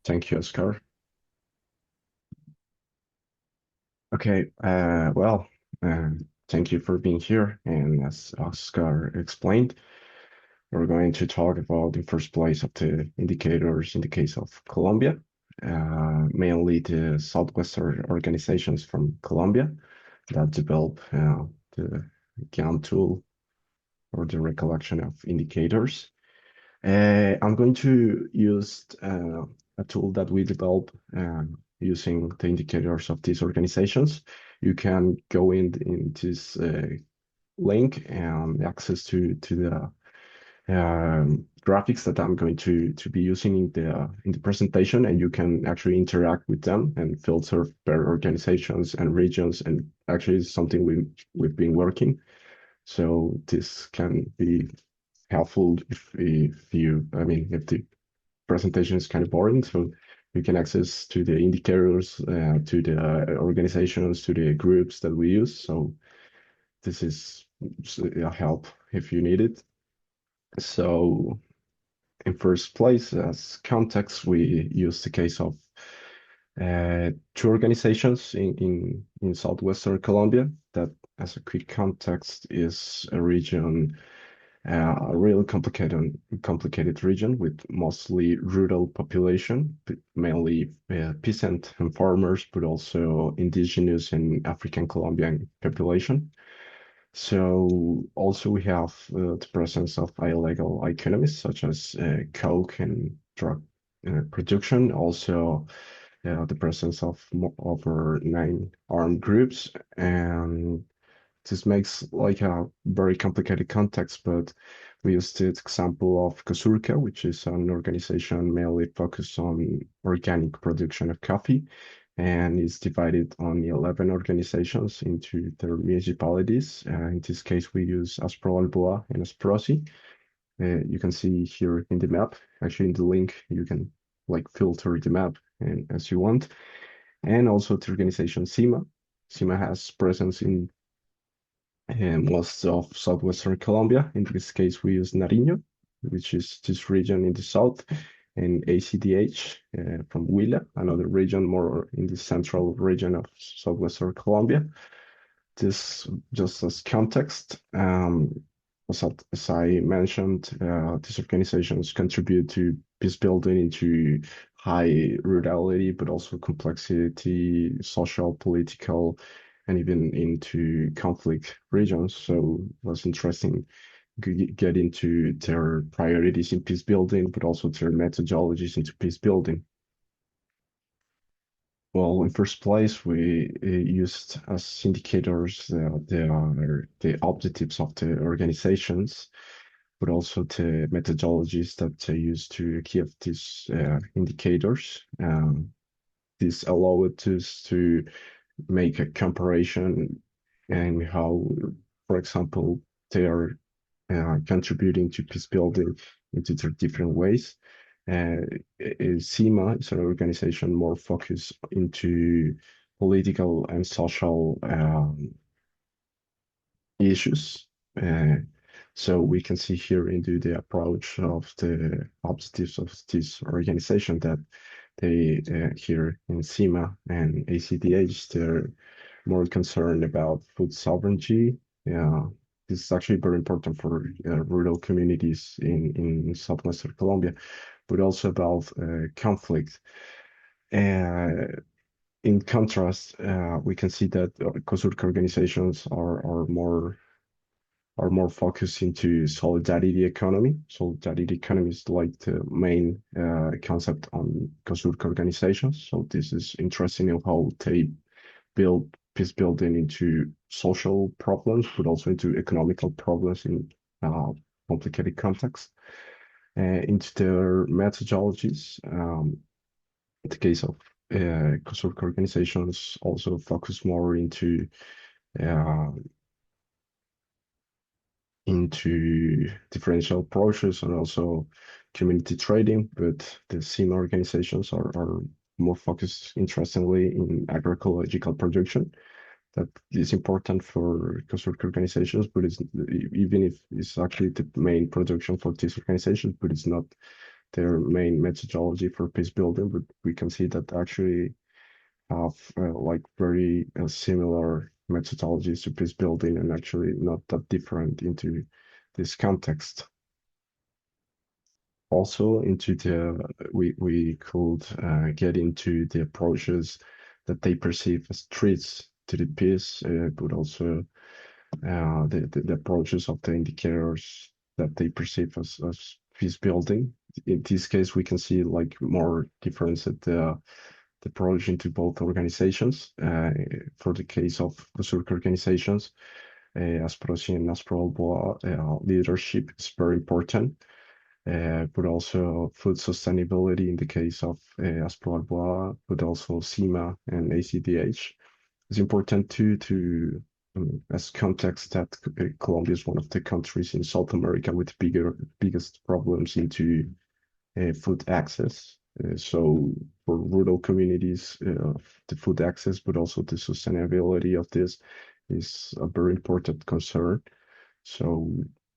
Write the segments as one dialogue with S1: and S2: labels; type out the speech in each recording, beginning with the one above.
S1: Thank you, Oscar. Okay, thank you for being here. And as Oscar explained, we're going to talk about the first place of the indicators in the case of Colombia, mainly the Southwestern organizations from Colombia that develop the GAN tool or the recollection of indicators. I'm going to use a tool that we developed using the indicators of these organizations. You can go in this link and access to the graphics that I'm going to be using in the presentation, and you can actually interact with them and filter per organizations and regions. And actually, it's something we've been working. So this can be helpful if the presentation is kind of boring, so you can access to the indicators, to the organizations, to the groups that we use. So this is a help if you need it. So in first place, as context, we use the case of two organizations in southwestern Colombia that, as a quick context, is a region, a really complicated region with mostly rural population, mainly peasant and farmers, but also indigenous and African Colombian population. So also we have the presence of illegal economies such as coke and drug production. Also, the presence of over 9 armed groups, and this makes like a very complicated context. But we used the example of Cosurca, which is an organization mainly focused on organic production of coffee, and is divided on 11 organizations into their municipalities. In this case, we use Aspro Alboa and Asprosi. You can see here in the map, actually in the link, you can like filter the map and as you want. And also the organization CIMA. CIMA has presence in most of southwestern Colombia. In this case, we use Nariño, which is this region in the south, and ACDH from Huila, another region more in the central region of southwestern Colombia. This just as context. As I mentioned, these organizations contribute to peace building into high rurality, but also complexity, social, political, and even into conflict regions. So it was interesting to get into their priorities in peace building, but also their methodologies into peace building. Well, in first place, we used as indicators the objectives of the organizations, but also the methodologies that they use to give these indicators. This allowed us to make a comparison and how, for example, they are contributing to peace building into their different ways. CIMA is an organization more focused into political and social issues. So we can see here into the approach of the objectives of this organization that they here in CIMA and ACDH, they're more concerned about food sovereignty. Yeah, this is actually very important for rural communities in southwestern Colombia, but also about conflict. Uh, in contrast, we can see that COSURC organizations are more focused into solidarity economy. Solidarity economy is like the main concept on COSURC organizations. So this is interesting in how they build peace building into social problems, but also into economical problems in complicated contexts. Into their methodologies, in the case of COSURC organizations, also focus more uh, into differential approaches and also community trading, but the CIMA organizations are more focused, interestingly, in agroecological production. That is important for COSURC organizations, but it's even if it's actually the main production for these organizations, but it's not their main methodology for peace building, but we can see that actually have like very similar methodologies to peace building and actually not that different into this context. Also into the we could get into the approaches that they perceive as threats to the peace, but also the approaches of the indicators that they perceive as peace building. In this case, we can see like more difference at the approach into both organizations. For the case of the Surk organizations, Asprosi and Asproalboa leadership is very important, but also food sustainability in the case of Asproalboa, but also CIMA and ACDH. It's important to as context that Colombia is one of the countries in South America with biggest problems into food access. So for rural communities, the food access, but also the sustainability of this is a very important concern. So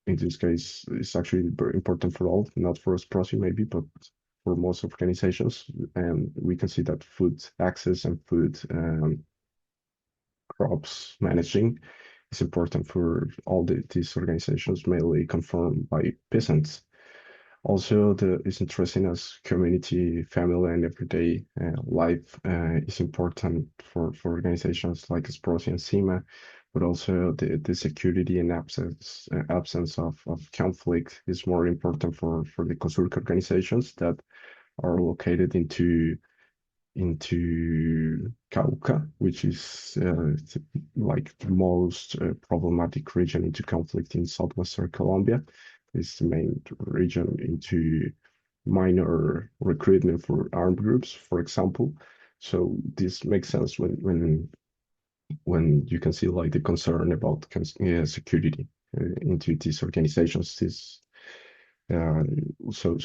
S1: in this case, it's actually very important for all, not for us Prosi maybe, but for most organizations. And we can see that food access and food crops managing is important for all these organizations, mainly confirmed by peasants. Also, it's interesting as community, family, and everyday life is important for organizations like Esprosi and CIMA, but also the security and absence of conflict is more important for the COSURC organizations that are located into Cauca, which is like the most problematic region into conflict in southwestern Colombia. It's the main region into minor recruitment for armed groups, for example. So this makes sense when you can see like the concern about security into these organizations. Uh, so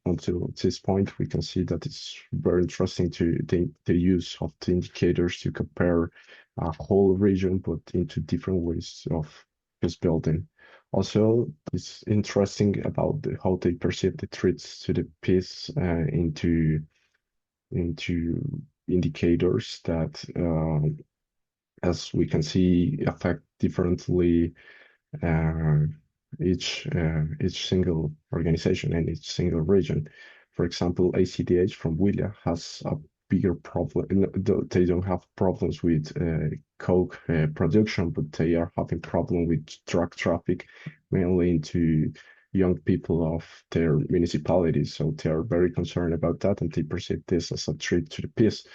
S1: until this point, we can see that it's very interesting to the use of the indicators to compare a whole region, but into different ways of peace building. Also, it's interesting about how they perceive the threats to the peace into indicators that, as we can see, affect differently uh, each single organization and each single region. For example, ACDH from Huila has a bigger problem. They don't have problems with coke production, but they are having problem with drug traffic, mainly into young people of their municipalities. So they are very concerned about that, and they perceive this as a threat to the peace.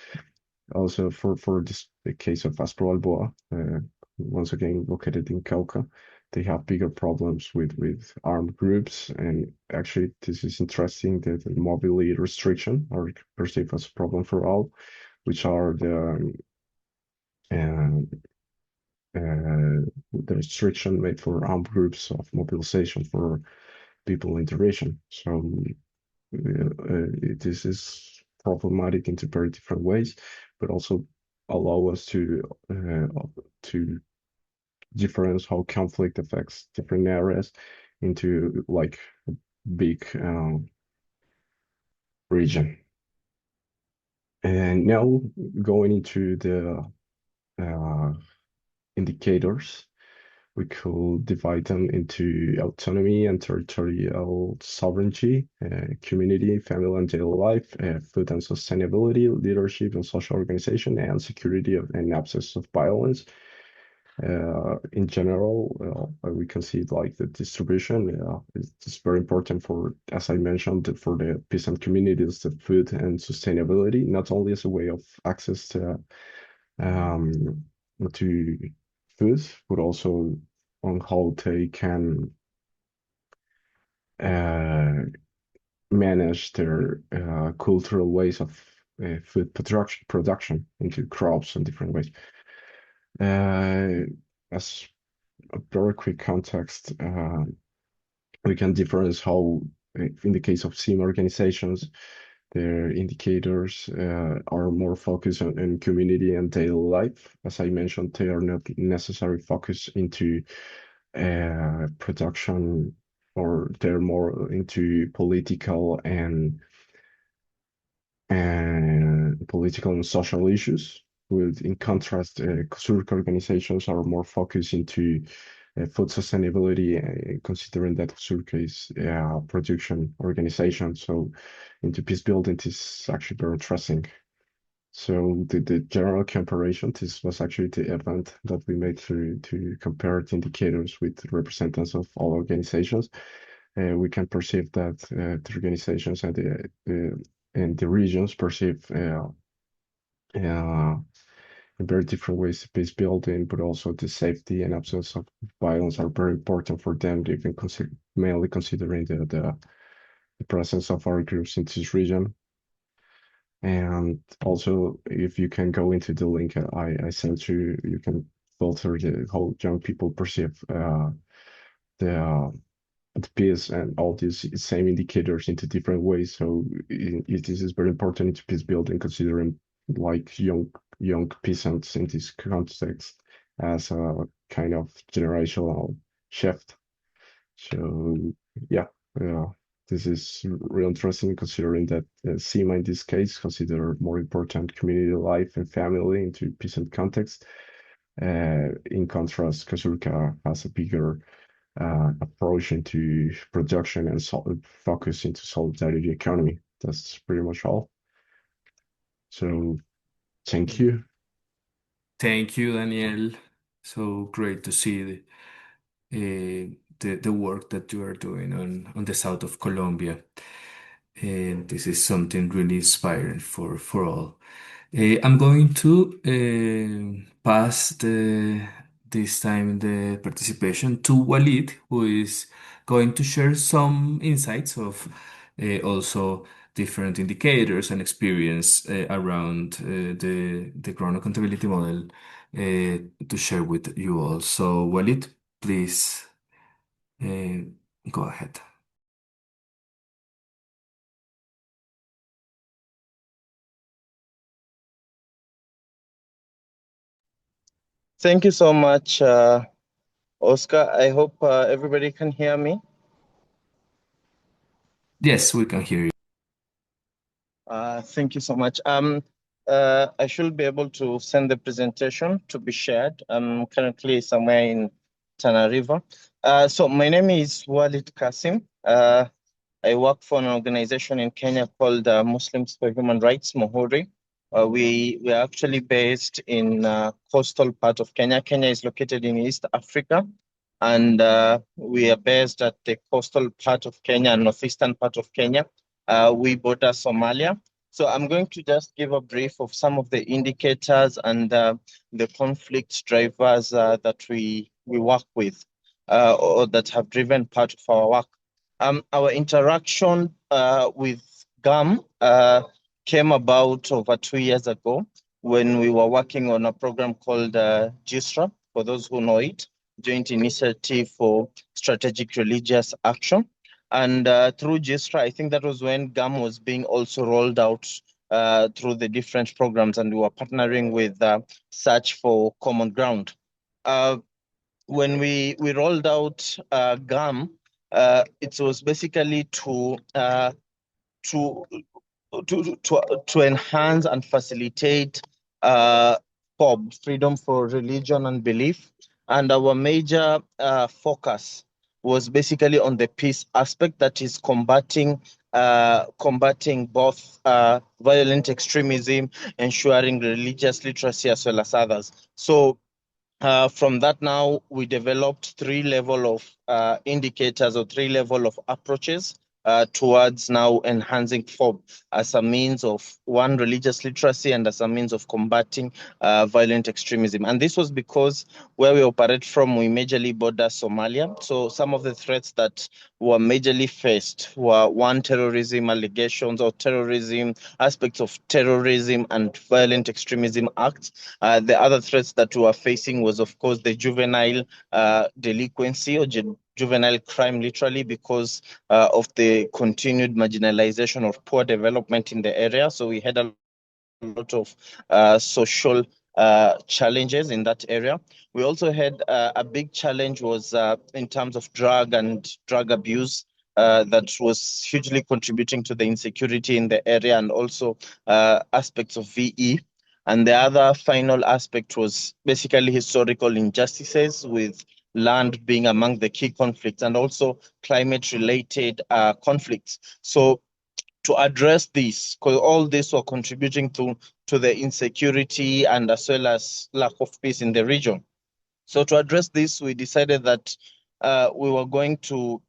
S1: Also, for the case of Asproalboa, once again located in Cauca, they have bigger problems with armed groups. And actually, this is interesting that the mobility restriction are perceived as a problem for all, which are um, the restriction made for armed groups of mobilization for people in the region. So this is problematic into very different ways, but also allow us to difference how conflict affects different areas into like a big region. And now going into the uh, indicators, we could divide them into autonomy and territorial sovereignty, community, family and daily life, food and sustainability, leadership and social organization, and security and absence of violence. In general, we can see like the distribution is very important for, as I mentioned, for the peasant communities, the food and sustainability, not only as a way of access um, to food, but also on how they can uh, manage their cultural ways of food production into crops and different ways. As a very quick context, we can difference how, in the case of SIM organizations, their indicators are more focused on community and daily life. As I mentioned, they are not necessarily focused into production or they're more into political and social issues. With in contrast, Zurich organizations are more focused into food sustainability, considering that Zurich is a production organization. So into peace building is actually very interesting. So the general comparison, this was actually the event that we made to compare the indicators with representatives of all organizations. We can perceive that the organizations and the regions perceive in very different ways peace building, but also the safety and absence of violence are very important for them, even mainly considering the presence of our groups in this region. And also, if you can go into the link I sent you, you can filter how young people perceive the the peace and all these same indicators into different ways. So this is very important into peace building, considering like young peasants in this context as a kind of generational shift. So yeah, uh, this is real interesting considering that SEMA in this case consider more important community life and family into peasant context. In contrast, Kazurka has a bigger approach into production and focus into solidarity economy. That's pretty much all. So thank you.
S2: Thank you, Daniel. So great to see the work that you are doing on the south of Colombia. And this is something really inspiring for all. I'm going to pass this time the participation to Walid, who is going to share some insights of also different indicators and experience around the Ground Accountability Model to share with you all. So, Walid, please uh, go ahead.
S3: Thank you so much, Oscar. I hope everybody can hear me.
S2: Yes, we can hear you.
S3: Thank you so much. I should be able to send the presentation to be shared. I'm currently somewhere in Tana River. So my name is Walid Kasim. I work for an organization in Kenya called Muslims for Human Rights, Muhuri. We are actually based in coastal part of Kenya. Kenya is located in East Africa, and we are based at the coastal part of Kenya, northeastern part of Kenya. We border Somalia. So I'm going to just give a brief of some of the indicators and the conflict drivers that we work with or that have driven part of our work. Our interaction with GAM came about over 2 years ago when we were working on a program called GISRA, for those who know it, Joint Initiative for Strategic Religious Action. And through GISRA, I think that was when GAM was being also rolled out through the different programs, and we were partnering with Search for Common Ground. When we rolled out GAM, it was basically to to enhance and facilitate FOB, freedom for religion and belief. And our major focus was basically on the peace aspect, that is combating both violent extremism, ensuring religious literacy as well as others. So from that now, we developed three level of indicators or three level of approaches towards now enhancing FOB as a means of one, religious literacy, and as a means of combating violent extremism. And this was because where we operate from, we majorly border Somalia. So some of the threats that were majorly faced were one, terrorism allegations or terrorism, aspects of terrorism and violent extremism acts. The other threats that we were facing was, of course, the juvenile delinquency or juvenile crime, literally, because of the continued marginalization or poor development in the area. So we had a lot of social challenges in that area. We also had a big challenge was in terms of drug and drug abuse. That was hugely contributing to the insecurity in the area and also aspects of VE. And the other final aspect was basically historical injustices, with land being among the key conflicts and also climate related conflicts. So to address this, because all this were contributing to the insecurity and as well as lack of peace in the region. So to address this, we decided that we were going to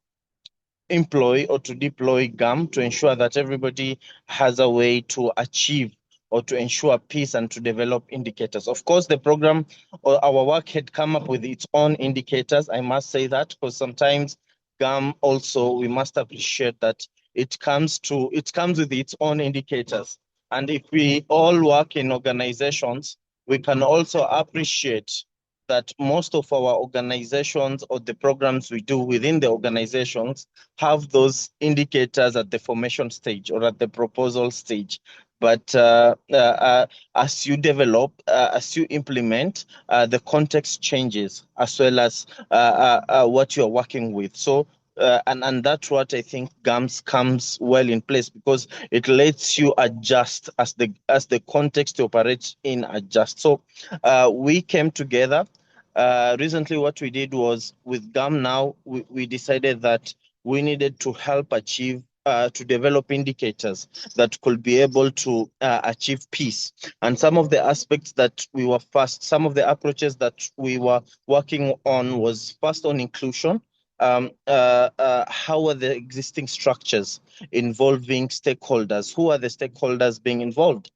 S3: employ or to deploy GAM to ensure that everybody has a way to achieve or to ensure peace and to develop indicators. Of course, the program or our work had come up with its own indicators. I must say that because sometimes GAM also, we must appreciate that it comes with its own indicators. And if we all work in organizations, we can also appreciate that most of our organizations or the programs we do within the organizations have those indicators at the formation stage or at the proposal stage. But as you develop, as you implement, the context changes as well as what you're working with. So and that's what I think GAMS comes well in place, because it lets you adjust as the context you operate in adjust. So we came together. Recently, what we did was with GAM now, we decided that we needed to help achieve to develop indicators that could be able to achieve peace. And some of the aspects that we were some of the approaches that we were working on was first on inclusion. How are the existing structures involving stakeholders? Who are the stakeholders being involved?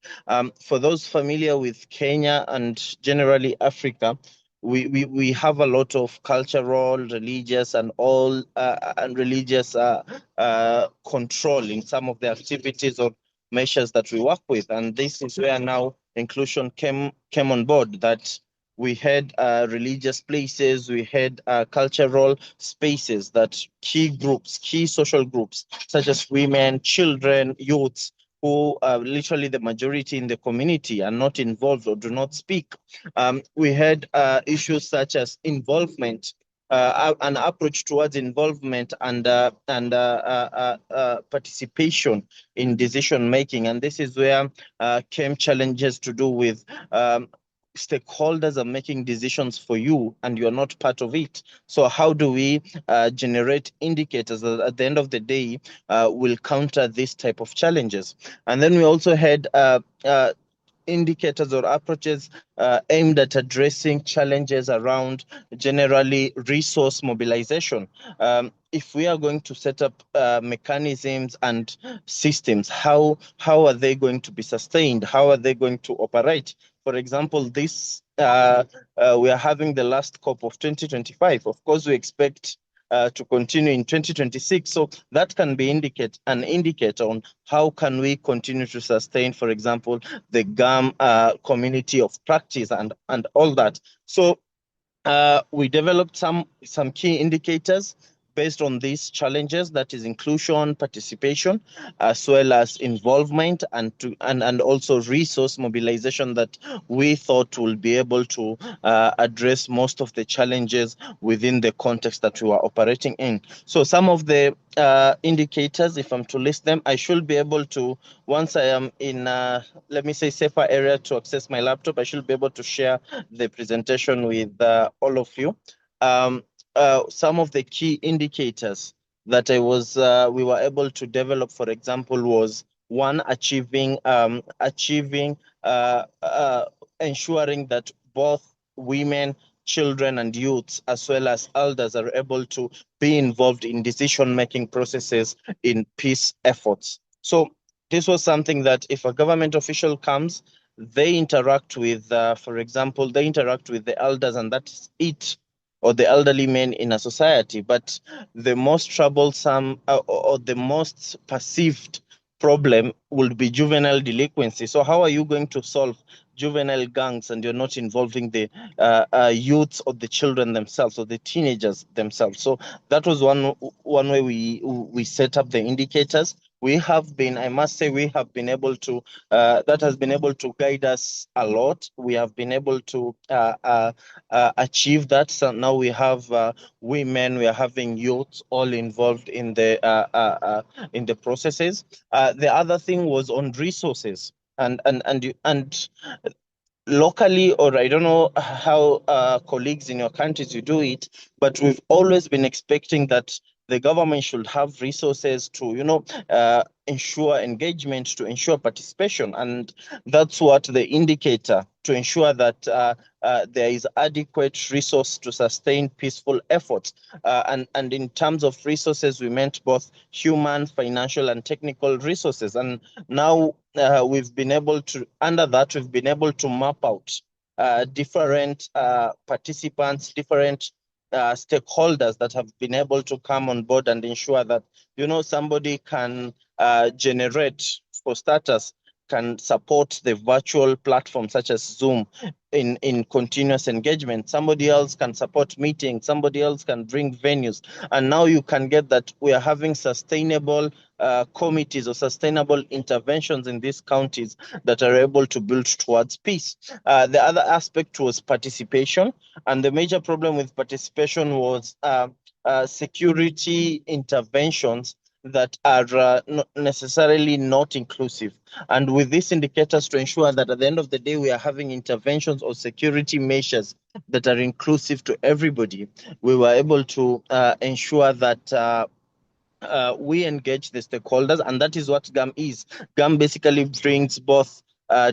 S3: For those familiar with Kenya and generally Africa, we have a lot of cultural, religious, and all and religious control in some of the activities or measures that we work with, and this is where now inclusion came on board. That we had religious places, we had cultural spaces that key social groups, such as women, children, youths, who are literally the majority in the community are not involved or do not speak. We had issues such as involvement, an approach towards involvement and participation in decision making. And this is where came challenges to do with stakeholders are making decisions for you and you're not part of it. So how do we generate indicators that at the end of the day will counter this type of challenges? And then we also had indicators or approaches aimed at addressing challenges around generally resource mobilization. If we are going to set up mechanisms and systems, how are they going to be sustained? How are they going to operate? For example, this we are having the last COP of 2025. Of course, we expect to continue in 2026. So that can be an indicator on how can we continue to sustain, for example, the GAM community of practice and all that. So we developed some key indicators based on these challenges, that is inclusion, participation, as well as involvement and also resource mobilization that we thought will be able to address most of the challenges within the context that we were operating in. So some of the indicators, if I'm to list them, I should be able to, once I am in, let me say, safer area to access my laptop, I should be able to share the presentation with all of you. Some of the key indicators that we were able to develop, for example, was one, ensuring that both women, children, and youths, as well as elders, are able to be involved in decision-making processes in peace efforts. So this was something that if a government official comes, they interact with, for example, they interact with the elders, and that's it, or the elderly men in a society. But the most troublesome or the most perceived problem would be juvenile delinquency. So how are you going to solve juvenile gangs and you're not involving the youths or the children themselves or the teenagers themselves? So that was one way we set up the indicators. we have been, I must say, we have been able to, that has been able to guide us a lot. We have been able to achieve that. So now we have women, we are having youth all involved in the processes. The other thing was on resources. And locally, or I don't know how colleagues in your countries you do it, but we've always been expecting that the government should have resources to, ensure engagement, to ensure participation, and that's what the indicator to ensure that there is adequate resource to sustain peaceful efforts. And in terms of resources, we meant both human, financial, and technical resources. And now we've been able to, under that, we've been able to map out different participants, different stakeholders that have been able to come on board and ensure that, somebody can generate, for starters, can support the virtual platform such as Zoom in continuous engagement. Somebody else can support meetings. Somebody else can bring venues. And now you can get that we are having sustainable committees or sustainable interventions in these counties that are able to build towards peace. The other aspect was participation. And the major problem with participation was security interventions that are not necessarily not inclusive. And with these indicators, to ensure that at the end of the day, we are having interventions or security measures that are inclusive to everybody, we were able to ensure that we engage the stakeholders, and that is what GAM is. GAM basically brings both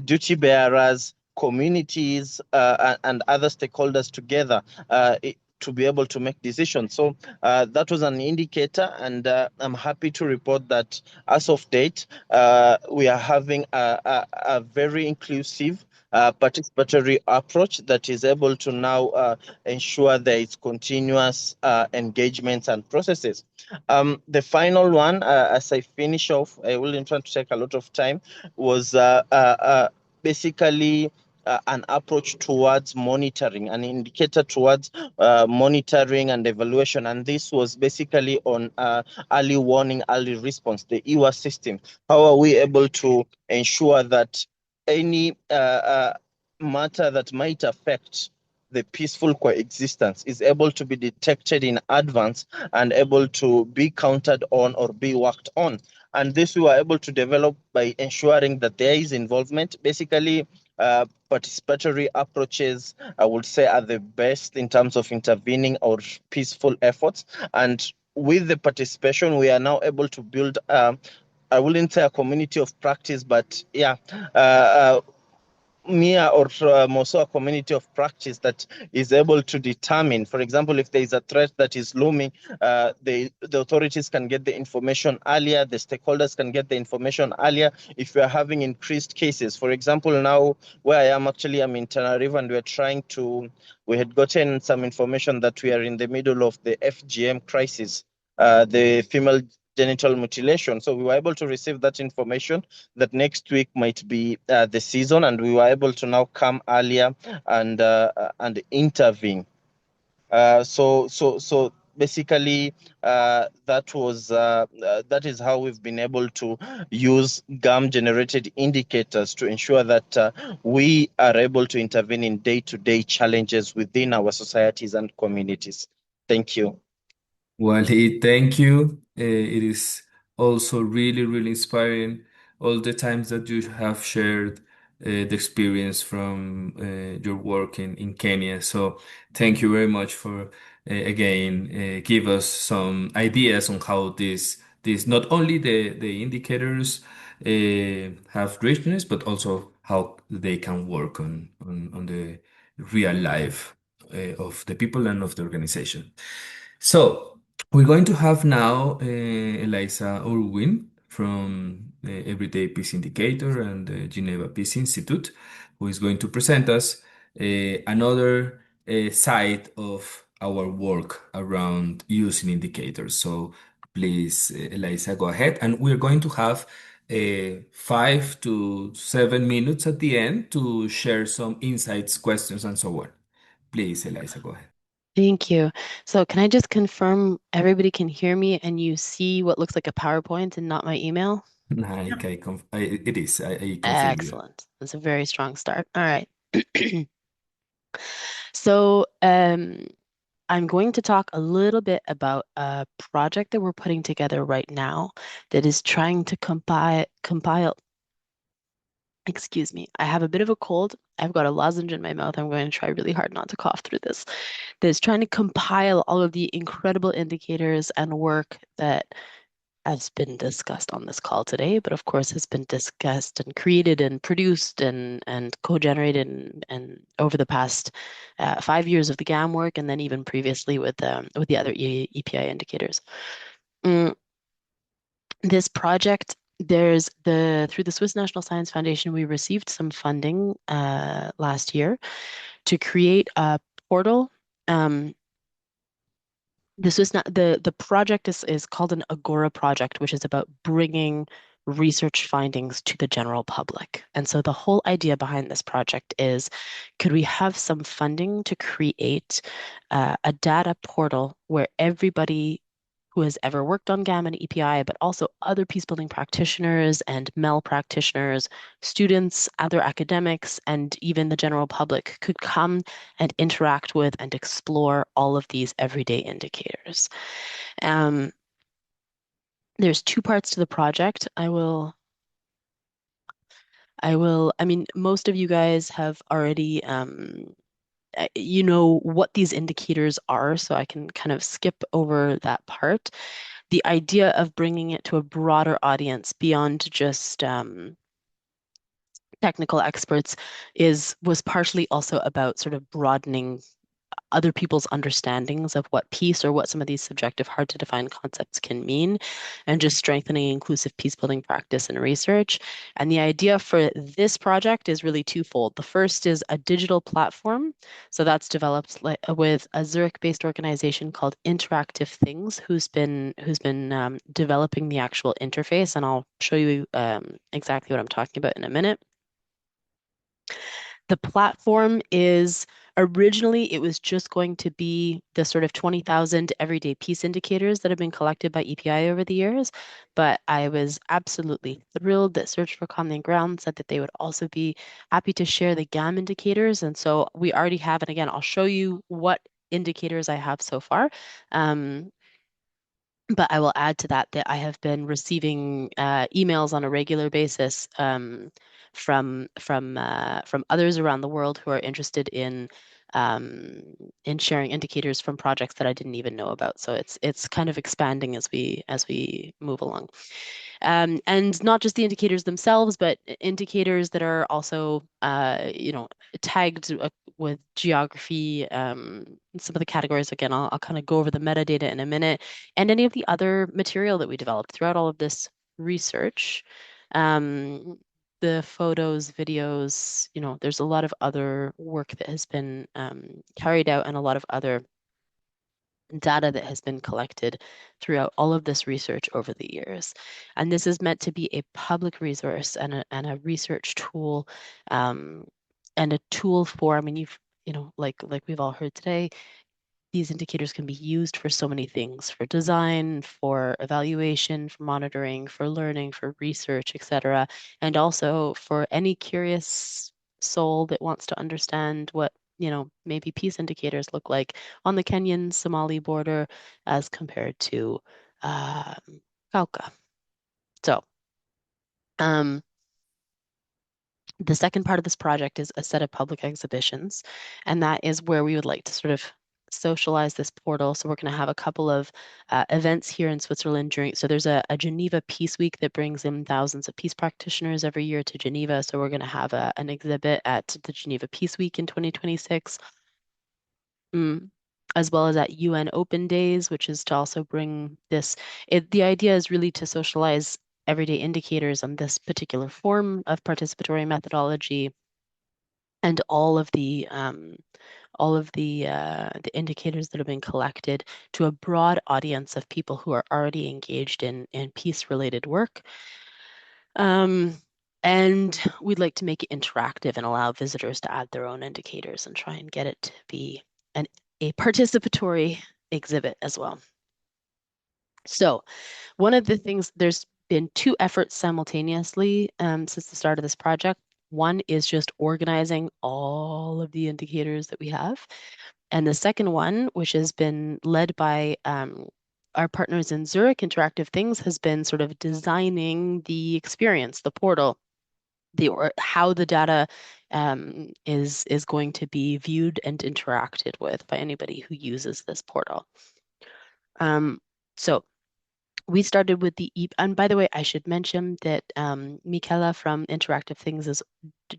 S3: duty bearers, communities, and other stakeholders together to be able to make decisions. So that was an indicator, and I'm happy to report that as of date, we are having a very inclusive participatory approach that is able to now ensure there is continuous engagements and processes. The final one, as I finish off, I wouldn't want to take a lot of time, was basically an approach towards monitoring, an indicator towards monitoring and evaluation. And this was basically on early warning, early response, the EWA system. How are we able to ensure that any matter that might affect the peaceful coexistence is able to be detected in advance and able to be counted on or be worked on? And this we were able to develop by ensuring that there is involvement. Basically, participatory approaches, I would say, are the best in terms of intervening or peaceful efforts. And with the participation, we are now able to build, I wouldn't say a community of practice, but yeah, mere or more so a community of practice that is able to determine, for example, if there is a threat that is looming, the authorities can get the information earlier, the stakeholders can get the information earlier. If we are having increased cases, for example, now where I am, actually I'm in Tenerife, and we had gotten some information that we are in the middle of the FGM crisis, the female genital mutilation. So we were able to receive that information that next week might be the season, and we were able to now come earlier and intervene. So basically, that is how we've been able to use GAM generated indicators to ensure that we are able to intervene in day-to-day challenges within our societies and communities. Thank you.
S2: Wally, thank you. It is also really, really inspiring all the times that you have shared the experience from your work in Kenya. So thank you very much for again give us some ideas on how this not only the indicators have richness, but also how they can work on the real life of the people and of the organization. So we're going to have now Eliza Urwin from the Everyday Peace Indicator and the Geneva Peace Institute, who is going to present us another side of our work around using indicators. So please, Eliza, go ahead. And we're going to have 5 to 7 minutes at the end to share some insights, questions, and so on. Please, Eliza, go ahead.
S4: Thank you. So can I just confirm everybody can hear me and you see what looks like a PowerPoint and not my email?
S2: It is. I confirm you.
S4: Excellent. That's a very strong start. All right. So I'm going to talk a little bit about a project that we're putting together right now that is trying to excuse me, I have a bit of a cold. I've got a lozenge in my mouth. I'm going to try really hard not to cough through this. That is trying to compile all of the incredible indicators and work that has been discussed on this call today, but of course has been discussed and created and produced and co-generated and over the past 5 years of the GAM work, and then even previously with the other EPI indicators. Mm, this project, there's the through the Swiss National Science Foundation, we received some funding last year to create a portal. Um, This was not the project is called an Agora project, which is about bringing research findings to the general public. And so the whole idea behind this project is, could we have some funding to create a data portal where everybody who has ever worked on GAM and EPI, but also other peace building practitioners and MEL practitioners, students, other academics, and even the general public could come and interact with and explore all of these everyday indicators. Um, there's two parts to the project. I mean, most of you guys have already, you know what these indicators are, so I can kind of skip over that part. The idea of bringing it to a broader audience beyond just technical experts was partially also about sort of broadening other people's understandings of what peace or what some of these subjective, hard to define concepts can mean, and just strengthening inclusive peace building practice and research. And the idea for this project is really twofold. The first is a digital platform. So that's developed with a Zurich-based organization called Interactive Things, who's been developing the actual interface, and I'll show you exactly what I'm talking about in a minute. The platform is originally it was just going to be the sort of 20,000 everyday peace indicators that have been collected by EPI over the years. But I was absolutely thrilled that Search for Common Ground said that they would also be happy to share the GAM indicators. And so we already have, and again, I'll show you what indicators I have so far. But I will add to that that I have been receiving emails on a regular basis from others around the world who are interested um, in sharing indicators from projects that I didn't even know about. So it's kind of expanding as we move along. And not just the indicators themselves, but indicators that are also, tagged with geography. Some of the categories, again, I'll kind of go over the metadata in a minute, and any of the other material that we developed throughout all of this research. Um, the photos, videos, there's a lot of other work that has been carried out and a lot of other data that has been collected throughout all of this research over the years. And this is meant to be a public resource and a research tool, um, and a tool for, I mean, like we've all heard today, these indicators can be used for so many things, for design, for evaluation, for monitoring, for learning, for research, etc. And also for any curious soul that wants to understand what, maybe peace indicators look like on the Kenyan-Somali border as compared to Cauca. So, um, the second part of this project is a set of public exhibitions, and that is where we would like to sort of socialize this portal. So we're going to have a couple of events here in Switzerland so there's a Geneva Peace Week that brings in thousands of peace practitioners every year to Geneva. So we're going to have an exhibit at the Geneva Peace Week in 2026. As well as at UN Open Days, which is to also bring the idea is really to socialize everyday indicators on this particular form of participatory methodology and all of the indicators that have been collected to a broad audience of people who are already engaged in peace-related work. And we'd like to make it interactive and allow visitors to add their own indicators and try and get it to be an a participatory exhibit as well. So one of the things, there's been two efforts simultaneously since the start of this project. One is just organizing all of the indicators that we have. And the second one, which has been led by our partners in Zurich Interactive Things, has been sort of designing the experience, the portal, or how the data is going to be viewed and interacted with by anybody who uses this portal. So we started with and by the way, I should mention that Michela from Interactive Things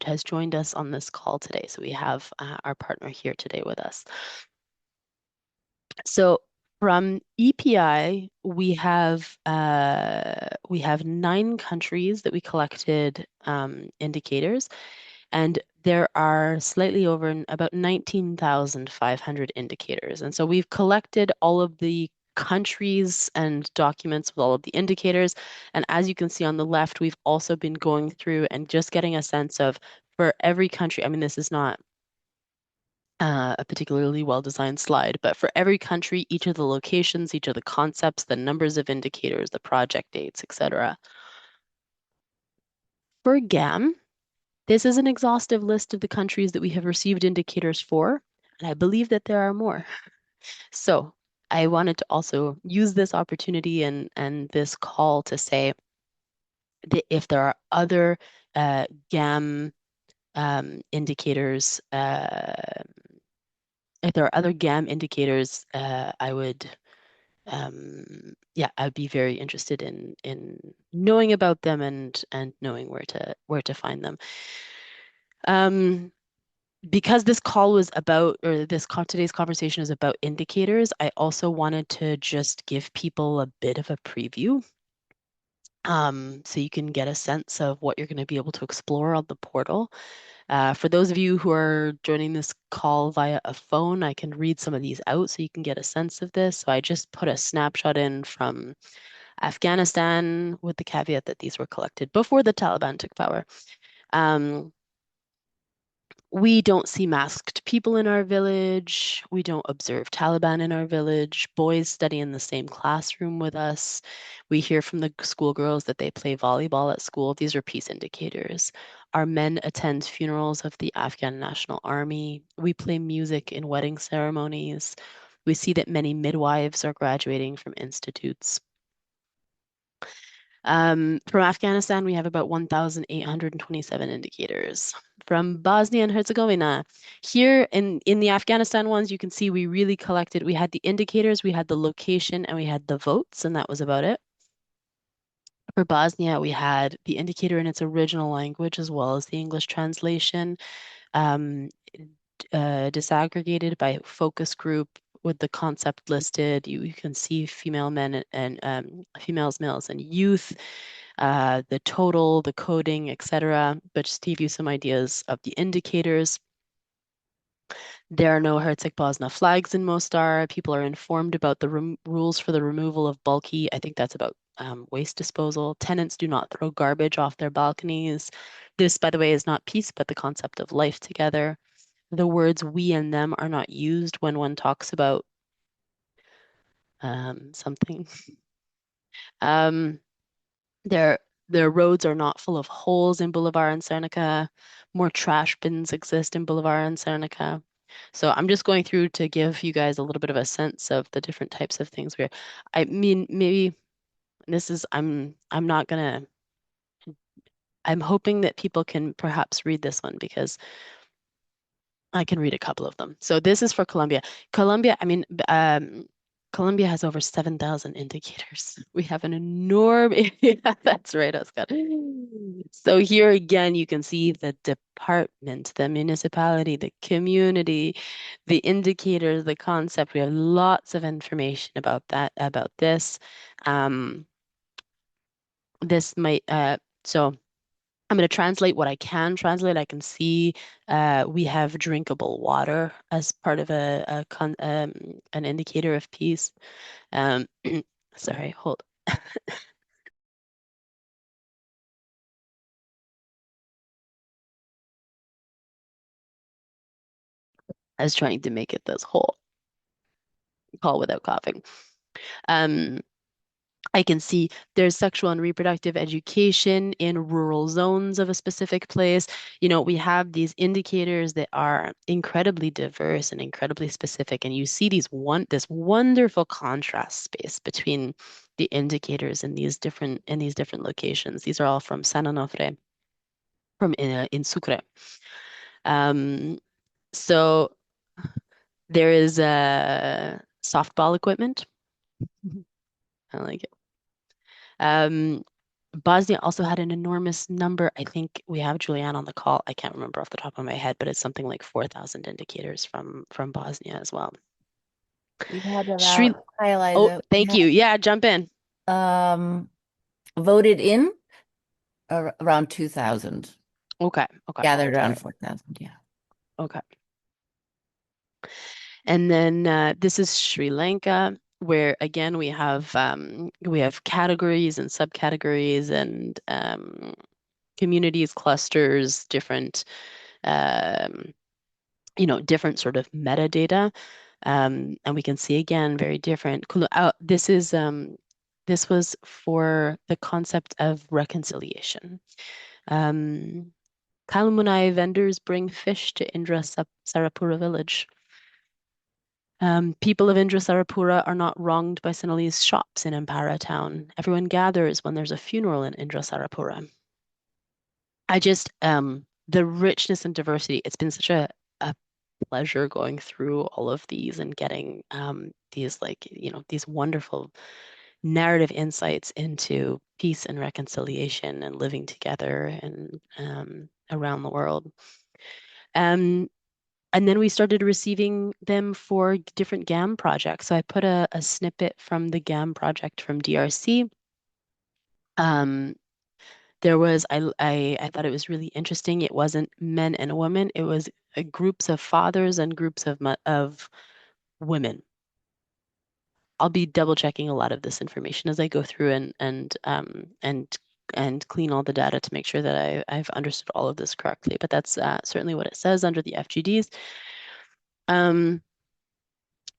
S4: has joined us on this call today. So we have our partner here today with us. So from EPI, we have 9 countries that we collected indicators, and there are slightly over about 19,500 indicators. And so we've collected all of the countries and documents with all of the indicators. And as you can see on the left, we've also been going through and just getting a sense of, for every country, I mean, this is not a particularly well-designed slide, but for every country, each of the locations, each of the concepts, the numbers of indicators, the project dates, etc. For GAM, this is an exhaustive list of the countries that we have received indicators for, and I believe that there are more. So I wanted to also use this opportunity and this call to say that if there are other GAM indicators, if there are other GAM indicators, I would, yeah, I'd be very interested in knowing about them and knowing where to find them. Because this call was about, or today's conversation is about indicators, I also wanted to just give people a bit of a preview, so you can get a sense of what you're going to be able to explore on the portal. For those of you who are joining this call via a phone, I can read some of these out so you can get a sense of this. So I just put a snapshot in from Afghanistan with the caveat that these were collected before the Taliban took power. We don't see masked people in our village. We don't observe Taliban in our village. Boys study in the same classroom with us. We hear from the schoolgirls that they play volleyball at school. These are peace indicators. Our men attend funerals of the Afghan National Army. We play music in wedding ceremonies. We see that many midwives are graduating from institutes. From Afghanistan, we have about 1,827 indicators. From Bosnia and Herzegovina, here in the Afghanistan ones, you can see we really collected, we had the indicators, we had the location, and we had the votes, and that was about it. For Bosnia, we had the indicator in its original language as well as the English translation, disaggregated by focus group with the concept listed. You can see female men and females, males, and youth, the total, the coding, etc. But just to give you some ideas of the indicators. There are no Herzog Bosna flags in Mostar. People are informed about the rules for the removal of bulky, I think that's about waste disposal. Tenants do not throw garbage off their balconies. This, by the way, is not peace, but the concept of life together. The words we and them are not used when one talks about something. Um, their roads are not full of holes in Boulevard and Cernica. More trash bins exist in Boulevard and Cernica. So I'm just going through to give you guys a little bit of a sense of the different types of things where, I mean, maybe this is, I'm not gonna, I'm hoping that people can perhaps read this one because I can read a couple of them. So this is for Colombia. Colombia, I mean, Colombia has over 7,000 indicators. We have an enormous, yeah, that's right, Oscar. So here again, you can see the department, the municipality, the community, the indicators, the concept. We have lots of information about that, about this. This might, so I'm going to translate what I can translate. I can see we have drinkable water as part of an indicator of peace. Sorry, hold. I was trying to make it this whole. call without coughing. I can see there's sexual and reproductive education in rural zones of a specific place. We have these indicators that are incredibly diverse and incredibly specific, and you see this wonderful contrast space between the indicators in these different locations. These are all from San Onofre, from in Sucre. So there is softball equipment. I like it. Bosnia also had an enormous number. I think we have Julianne on the call. I can't remember off the top of my head, but it's something like 4,000 indicators from Bosnia as well.
S5: We had
S4: Sri,
S5: about, hi,
S4: oh,
S5: Eliza.
S4: thank you. Yeah, jump in.
S5: Voted in around 2,000.
S4: Okay.
S5: Gathered around 4,000, yeah.
S4: Okay. And then this is Sri Lanka, where again we have categories and subcategories and communities, clusters, different different sort of metadata. And we can see again very different. This was for the concept of reconciliation. Kalmunai vendors bring fish to Indra Sarapura village. People of Indra Sarapura are not wronged by Sinhalese shops in Ampara town. Everyone gathers when there's a funeral in Indra Sarapura. The richness and diversity, it's been such a pleasure going through all of these and getting these wonderful narrative insights into peace and reconciliation and living together and around the world. And then we started receiving them for different GAM projects. So I put a snippet from the GAM project from DRC. There was, I thought it was really interesting. It wasn't men and women. It was groups of fathers and groups of women. I'll be double checking a lot of this information as I go through and clean all the data to make sure that I've understood all of this correctly. But that's certainly what it says under the FGDs.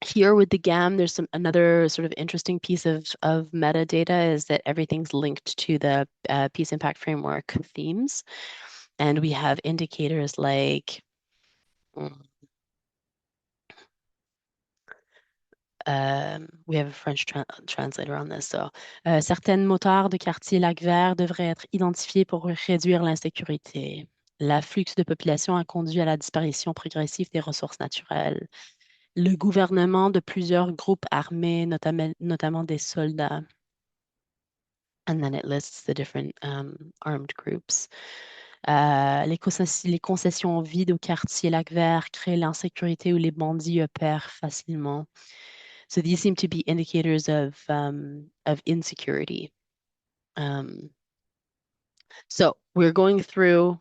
S4: Here with the GAM, there's another sort of interesting piece of metadata is that everything's linked to the Peace Impact Framework themes. And we have indicators like we have a French translator on this. So, certaines motards de quartier Lac Vert devraient être identifiés pour réduire l'insécurité. L'afflux de population a conduit à la disparition progressive des ressources naturelles. Le gouvernement de plusieurs groupes armés, notamment des soldats. And then it lists the different armed groups. Les concessions vides au quartier Lac Vert créent l'insécurité où les bandits opèrent facilement. So these seem to be indicators of insecurity. So we're going through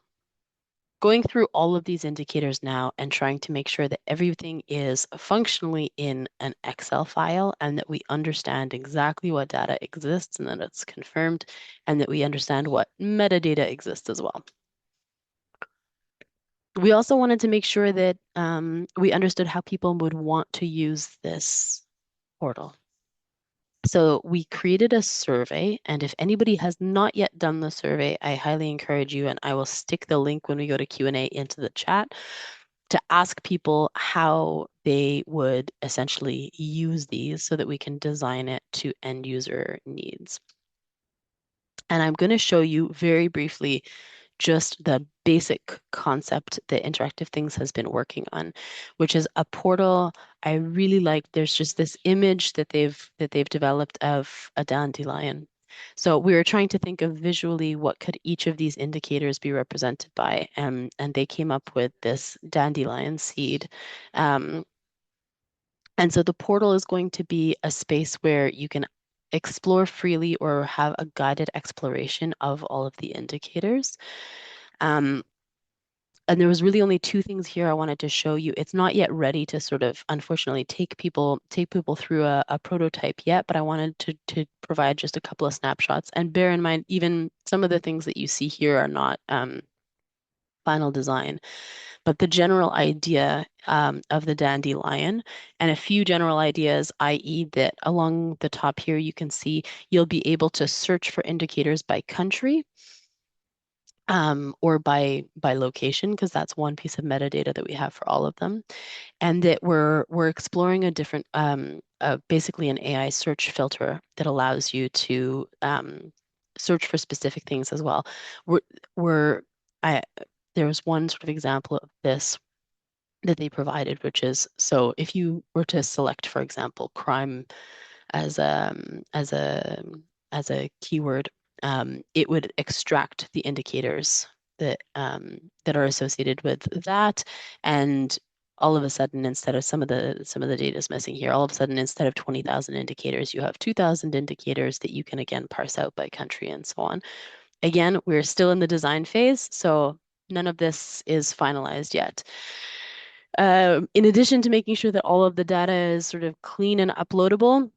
S4: all of these indicators now and trying to make sure that everything is functionally in an Excel file and that we understand exactly what data exists and that it's confirmed and that we understand what metadata exists as well. We also wanted to make sure that we understood how people would want to use this portal. So we created a survey, and if anybody has not yet done the survey, I highly encourage you, and I will stick the link when we go to Q&A into the chat, to ask people how they would essentially use these so that we can design it to end user needs. And I'm going to show you very briefly just the basic concept that Interactive Things has been working on, which is a portal. I really like, there's just this image that they've developed of a dandelion. So we were trying to think of visually what could each of these indicators be represented by, and they came up with this dandelion seed. And so the portal is going to be a space where you can explore freely or have a guided exploration of all of the indicators. And there was really only two things here I wanted to show you. It's not yet ready to sort of, unfortunately, take people through a prototype yet, but I wanted to provide just a couple of snapshots. And bear in mind, even some of the things that you see here are not final design. but the general idea of the dandelion and a few general ideas, i.e. that along the top here, you can see you'll be able to search for indicators by country or by location, because that's one piece of metadata that we have for all of them. And that we're exploring a different, basically an AI search filter that allows you to search for specific things as well. There was one sort of example of this that they provided, which is, so if you were to select, for example, crime as a keyword, it would extract the indicators that that are associated with that, and all of a sudden, instead of some of the data is missing here, all of a sudden, instead of 20,000 indicators, you have 2,000 indicators that you can again parse out by country and so on. Again, we're still in the design phase, so none of this is finalized yet. In addition to making sure that all of the data is sort of clean and uploadable,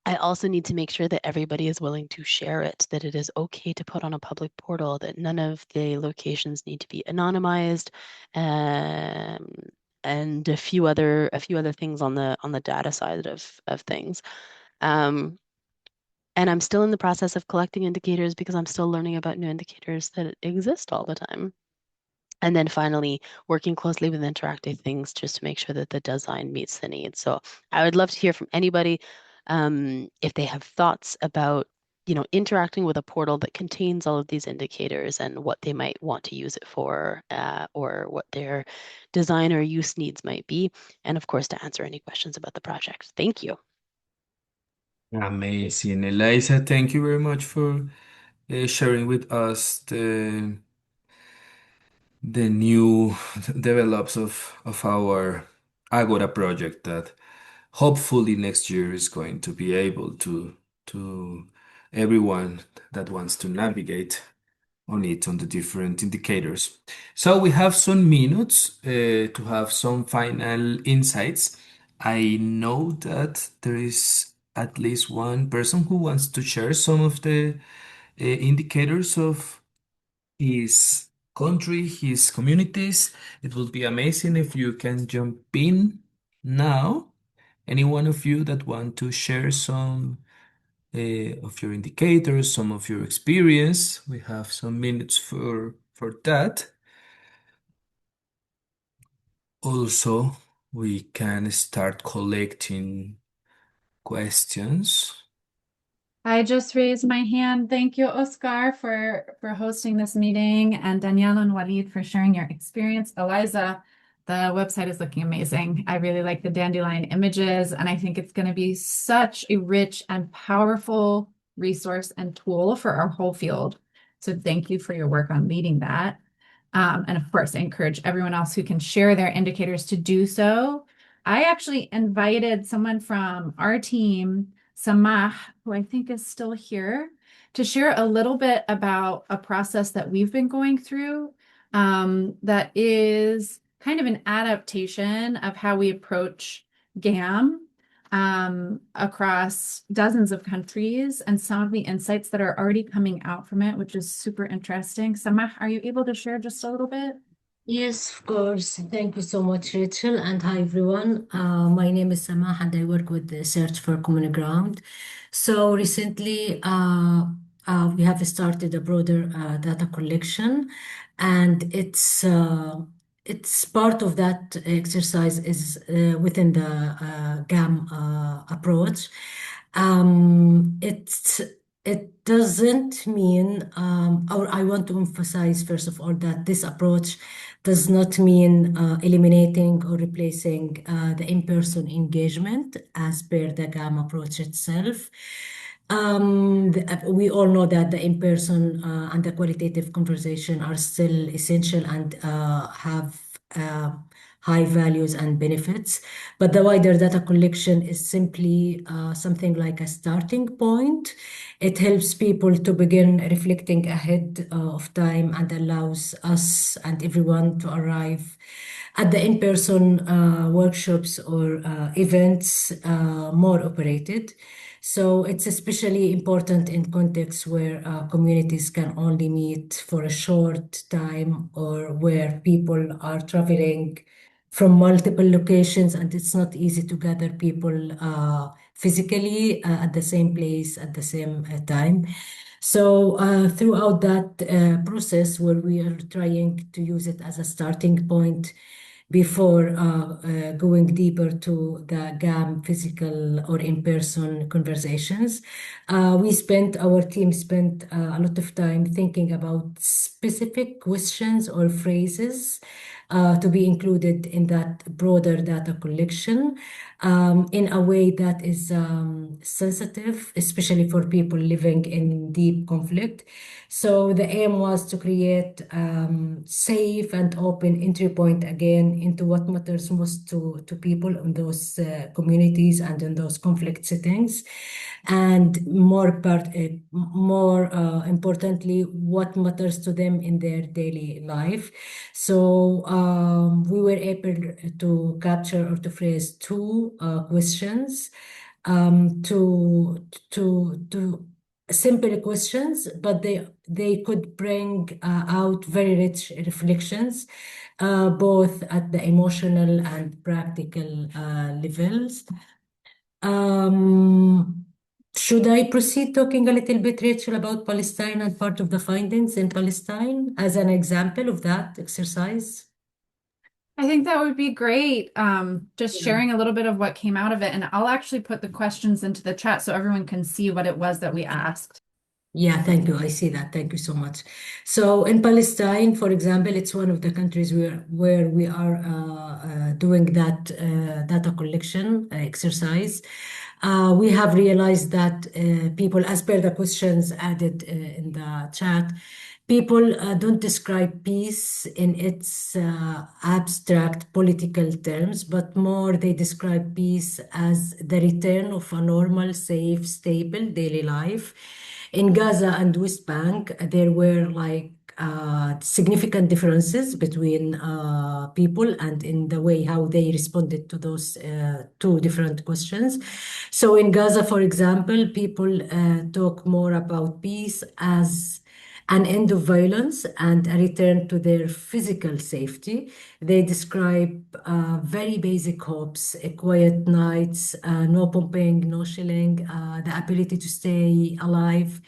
S4: I also need to make sure that everybody is willing to share it, that it is okay to put on a public portal, that none of the locations need to be anonymized, and a few other things on the data side of things. And I'm still in the process of collecting indicators because I'm still learning about new indicators that exist all the time. And then finally, working closely with Interactive Things just to make sure that the design meets the needs. So I would love to hear from anybody if they have thoughts about, interacting with a portal that contains all of these indicators and what they might want to use it for, or what their design or use needs might be. And of course, to answer any questions about the project. Thank you.
S2: Amazing, Eliza. Thank you very much for sharing with us the new develops of our Agora project that hopefully next year is going to be able to everyone that wants to navigate on it on the different indicators. So we have some minutes to have some final insights. I know that there is at least one person who wants to share some of the indicators of his country, his communities. It would be amazing if you can jump in now. Any one of you that want to share some of your indicators, some of your experience. We have some minutes for that. Also, we can start collecting questions.
S6: I just raised my hand. Thank you, Oscar, for hosting this meeting, and Danielle and Walid for sharing your experience. Eliza, the website is looking amazing. I really like the dandelion images, and I think it's going to be such a rich and powerful resource and tool for our whole field. So thank you for your work on leading that. And of course, I encourage everyone else who can share their indicators to do so. I actually invited someone from our team, Samah, who I think is still here, to share a little bit about a process that we've been going through that is kind of an adaptation of how we approach GAM across dozens of countries and some of the insights that are already coming out from it, which is super interesting. Samah, are you able to share just a little bit?
S7: Yes, of course. Thank you so much, Rachel. And hi, everyone. My name is Samah, and I work with the Search for Common Ground. So recently, we have started a broader data collection, and it's part of that exercise is within the GAM approach. It doesn't mean, or I want to emphasize first of all that this approach does not mean eliminating or replacing the in-person engagement as per the GAM approach itself. We all know that the in-person and the qualitative conversation are still essential and have high values and benefits, but the wider data collection is simply something like a starting point. It helps people to begin reflecting ahead of time and allows us and everyone to arrive at the in-person workshops or events more operated. So it's especially important in contexts where communities can only meet for a short time or where people are traveling from multiple locations and it's not easy to gather people physically at the same place at the same time. So throughout that process where we are trying to use it as a starting point before going deeper to the GAM physical or in-person conversations. Our team spent a lot of time thinking about specific questions or phrases to be included in that broader data collection in a way that is sensitive, especially for people living in deep conflict. So the aim was to create safe and open entry point again into what matters most to people in those communities and in those conflict settings. And more importantly, what matters to them in their daily life. So we were able to capture or to phrase two questions to simple questions, but they could bring out very rich reflections, both at the emotional and practical levels. Um, should I proceed talking a little bit, Rachel, about Palestine and part of the findings in Palestine as an example of that exercise?
S6: I think that would be great. Just
S7: Yeah.
S6: sharing a little bit of what came out of it. And I'll actually put the questions into the chat so everyone can see what it was that we asked.
S7: Yeah, thank you. I see that. Thank you so much. So in Palestine, for example, it's one of the countries where we are doing that data collection exercise. We have realized that people, as per the questions added in the chat, people don't describe peace in its abstract political terms, but more they describe peace as the return of a normal, safe, stable daily life. In Gaza and West Bank, there were like significant differences between people and in the way how they responded to those two different questions. So in Gaza, for example, people talk more about peace as an end of violence and a return to their physical safety. They describe very basic hopes, quiet nights, no bombing, no shelling, the ability to stay alive,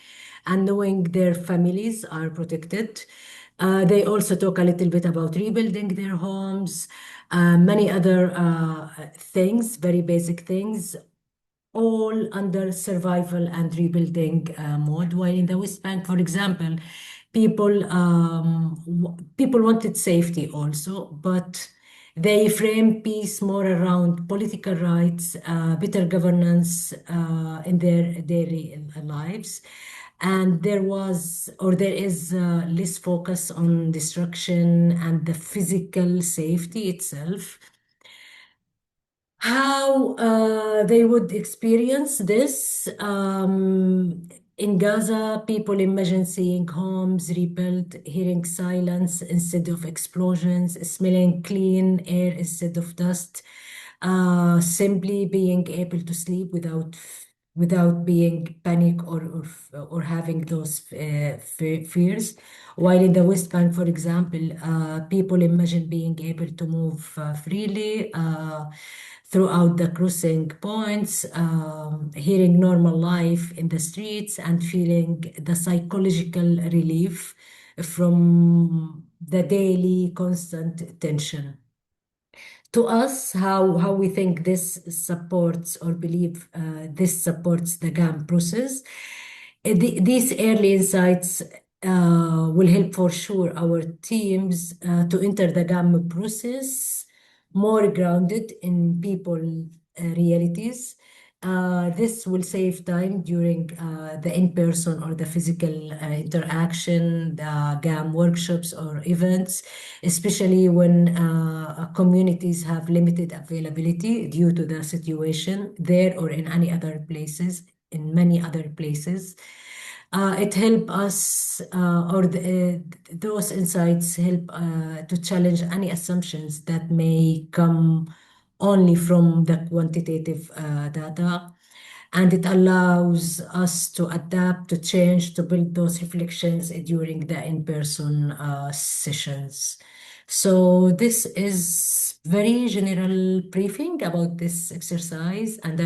S7: and knowing their families are protected. They also talk a little bit about rebuilding their homes, many other things, very basic things, all under survival and rebuilding mode. While in the West Bank, for example, people wanted safety also, but they frame peace more around political rights, better governance in their daily lives. And there is less focus on destruction and the physical safety itself. How they would experience this in Gaza, people imagine seeing homes rebuilt, hearing silence instead of explosions, smelling clean air instead of dust, simply being able to sleep without being panic or having those fears. While in the West Bank, for example, people imagine being able to move freely throughout the crossing points, hearing normal life in the streets, and feeling the psychological relief from the daily constant tension. To us, how we think this supports or believe this supports the GAM process. These early insights will help for sure our teams to enter the GAM process more grounded in people realities. This will save time during the in-person or the physical interaction, the GAM workshops or events, especially when communities have limited availability due to the situation there or in any other places, in many other places. It help us, those insights help to challenge any assumptions that may come only from the quantitative data. and it allows us to adapt, to change, to build those reflections during the in-person sessions. So this is very general briefing about this exercise, and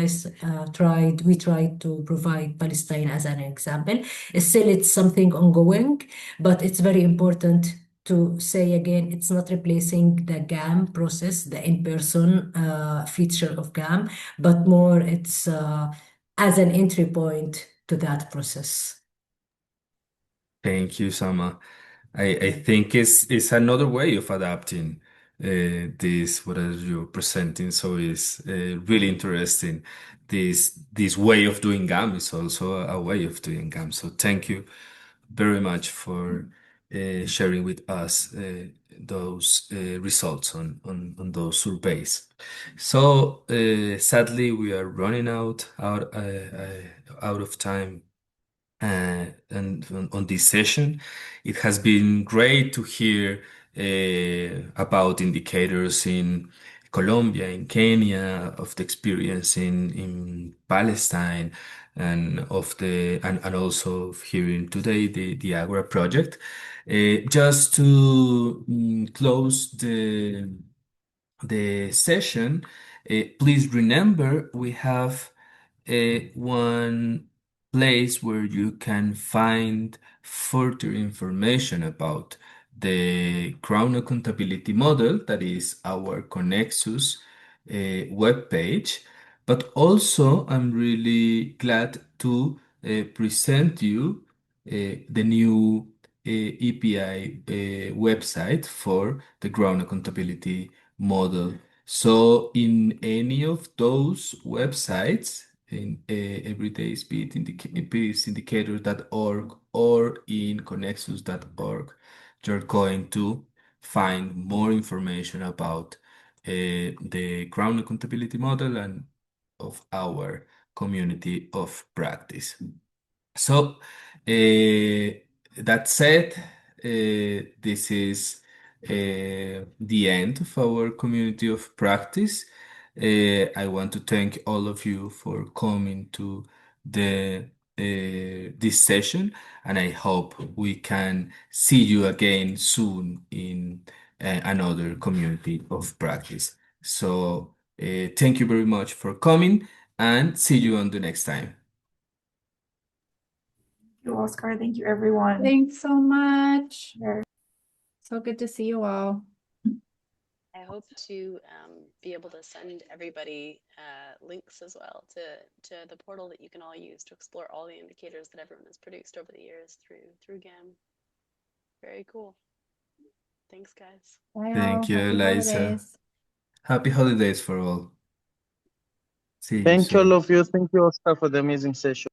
S7: we tried to provide Palestine as an example. Still, it's something ongoing, but it's very important to say again, it's not replacing the GAM process, the in-person feature of GAM, but more it's as an entry point to that process.
S2: Thank you, Sama. I think it's another way of adapting this what are you presenting. So it's really interesting. This way of doing GAM is also a way of doing GAM. So thank you very much for sharing with us those results on those surveys. So sadly, we are running out of time and on this session. It has been great to hear about indicators in Colombia, in Kenya, of the experience in Palestine, and and also of hearing today the Agora project. Just to close the session, please remember we have one place where you can find further information about the Crown Accountability Model, that is our Connexus webpage. But also, I'm really glad to present you the new EPI website for the Ground Accountability Model. So in any of those websites, in everydayspeedindicators.org or in connexus.org, you're going to find more information about the Crown Accountability Model and of our community of practice. So, that said, this is the end of our community of practice. I want to thank all of you for coming to the this session, and I hope we can see you again soon in another community of practice. So, thank you very much for coming, and see you on the next time.
S8: You, Oscar. Thank you, everyone.
S6: Thanks so much.
S8: Sure.
S6: So good to see you all.
S4: I hope to be able to send everybody links as well to the portal that you can all use to explore all the indicators that everyone has produced over the years through GAM. Very cool. Thanks, guys.
S6: Bye,
S2: Thank
S6: all.
S2: you,
S6: Happy
S2: Eliza.
S6: holidays.
S2: Happy holidays for all. See you
S3: Thank you, all
S2: soon.
S3: of you. Thank you, Oscar, for the amazing session.